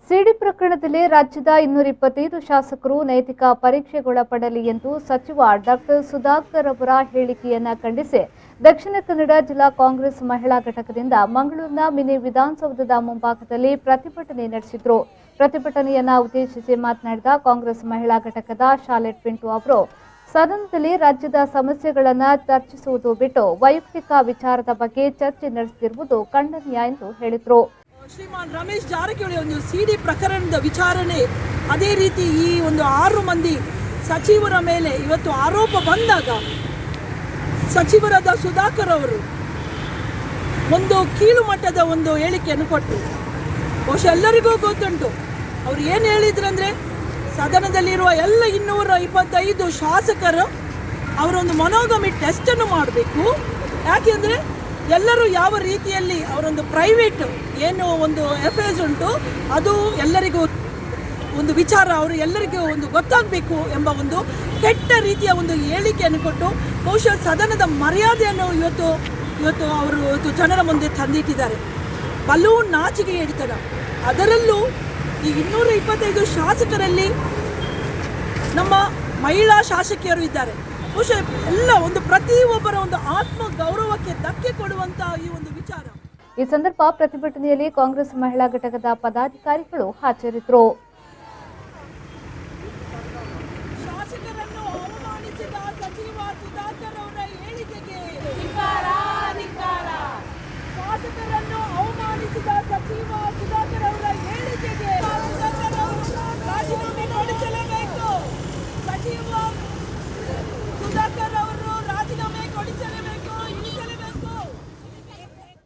ಸಿಡಿ ಪ್ರಕರಣದಲ್ಲಿ ರಾಜ್ಯದ 225 ಶಾಸಕರು ನೈತಿಕ ಪರೀಕ್ಷೆಗೊಳಪಡಲಿ ಎಂದು ಸಚಿವ ಡಾಕ್ಟರ್ ಸುಧಾಕರ್ ಅವರ ಹೇಳಿಕೆಯನ್ನು ಖಂಡಿಸಿ ದಕ್ಷಿಣ ಕನ್ನಡ ಜಿಲ್ಲಾ ಕಾಂಗ್ರೆಸ್ ಮಹಿಳಾ ಘಟಕದಿಂದ ಮಂಗಳೂರಿನ ಮಿನಿ ವಿಧಾನಸೌಧದ ಮುಂಭಾಗದಲ್ಲಿ ಪ್ರತಿಭಟನೆ ನಡೆಸಿದರು. ಪ್ರತಿಭಟನೆಯನ್ನು ಉದ್ದೇಶಿಸಿ ಮಾತನಾಡಿದ ಕಾಂಗ್ರೆಸ್ ಮಹಿಳಾ ಘಟಕದ ಶಾಲೆಟ್ ಪಿಂಟು ಅವರು ಸದನದಲ್ಲಿ ರಾಜ್ಯದ ಸಮಸ್ಯೆಗಳನ್ನು ಚರ್ಚಿಸುವುದು ಬಿಟ್ಟು ವೈಯಕ್ತಿಕ ವಿಚಾರದ ಬಗ್ಗೆ ಚರ್ಚೆ ನಡೆಸುತ್ತಿರುವುದು ಖಂಡನೀಯ ಎಂದು ಹೇಳಿದರು. ಶ್ರೀಮಾನ್ ರಮೇಶ್ ಜಾರಕಿಹೊಳಿ ಒಂದು ಸಿಡಿ ಪ್ರಕರಣದ ವಿಚಾರಣೆ, ಅದೇ ರೀತಿ ಈ ಒಂದು 6 ಮಂದಿ ಸಚಿವರ ಮೇಲೆ ಇವತ್ತು ಆರೋಪ ಬಂದಾಗ ಸಚಿವರಾದ ಸುಧಾಕರ್ ಅವರು ಒಂದು ಕೀಳು ಮಟ್ಟದ ಒಂದು ಹೇಳಿಕೆಯನ್ನು ಕೊಟ್ಟರು. ಬಹುಶಃ ಎಲ್ಲರಿಗೂ ಗೊತ್ತುಂಟು ಅವರು ಏನು ಹೇಳಿದ್ರಂದ್ರೆ, ಸದನದಲ್ಲಿರುವ ಎಲ್ಲ 225 ಶಾಸಕರು ಅವರೊಂದು ಮನೋಗಮಿ ಟೆಸ್ಟನ್ನು ಮಾಡಬೇಕು. ಯಾಕೆಂದರೆ ಎಲ್ಲರೂ ಯಾವ ರೀತಿಯಲ್ಲಿ ಅವರೊಂದು ಪ್ರೈವೇಟ್ ಏನು ಒಂದು ಅಫೇರ್ಸ್ ಉಂಟು ಅದು ಎಲ್ಲರಿಗೂ ಒಂದು ವಿಚಾರ ಅವರು ಎಲ್ಲರಿಗೂ ಒಂದು ಗೊತ್ತಾಗಬೇಕು ಎಂಬ ಒಂದು ಕೆಟ್ಟ ರೀತಿಯ ಒಂದು ಹೇಳಿಕೆಯನ್ನು ಕೊಟ್ಟು ಬಹುಶಃ ಸದನದ ಮರ್ಯಾದೆಯನ್ನು ಇವತ್ತು ಅವರು ಜನರ ಮುಂದೆ ತಂದಿಟ್ಟಿದ್ದಾರೆ. ಬಲೂನ್ ನಾಚಿಕೆ ಹೇಳ್ತಾರೆ. ಅದರಲ್ಲೂ ಈ 225 ಶಾಸಕರಲ್ಲಿ ನಮ್ಮ ಮಹಿಳಾ ಶಾಸಕಿಯರು ಇದ್ದಾರೆ. ಬಹುಶಃ ಎಲ್ಲ ಒಂದು ಪ್ರತಿಯೊಬ್ಬರ ಒಂದು ಆತ್ಮ ಗೌರವಕ್ಕೆ ಧಕ್ಕೆ ಕೊಡುವಂತಹ ಈ ಒಂದು ವಿಚಾರ. ಈ ಸಂದರ್ಭ ಪ್ರತಿಭಟನೆಯಲ್ಲಿ ಕಾಂಗ್ರೆಸ್ ಮಹಿಳಾ ಘಟಕದ ಪದಾಧಿಕಾರಿಗಳು ಹಾಜರಿದ್ದರು. ಶಾಸಕರನ್ನು ಅವಮಾನಿಸಿದ ಸಚಿವ ಸುಧಾಕರ್ ಅವರ ಹೇಳಿಕೆಗೆ ಶಾಸಕರನ್ನು ಅವಮಾನಿಸಿದ ಸಚಿವ ಸುಧಾಕರ್ ಅವರ ಹೇಳಿಕೆಗೆ ರಾಜೀನಾಮೆ ಕೊಡಿಸಲೇಬೇಕು. ಸಚಿವ ಸುಧಾಕರ್ ಅವರು ರಾಜೀನಾಮೆ ಕೊಡಿಸಲೇಬೇಕು.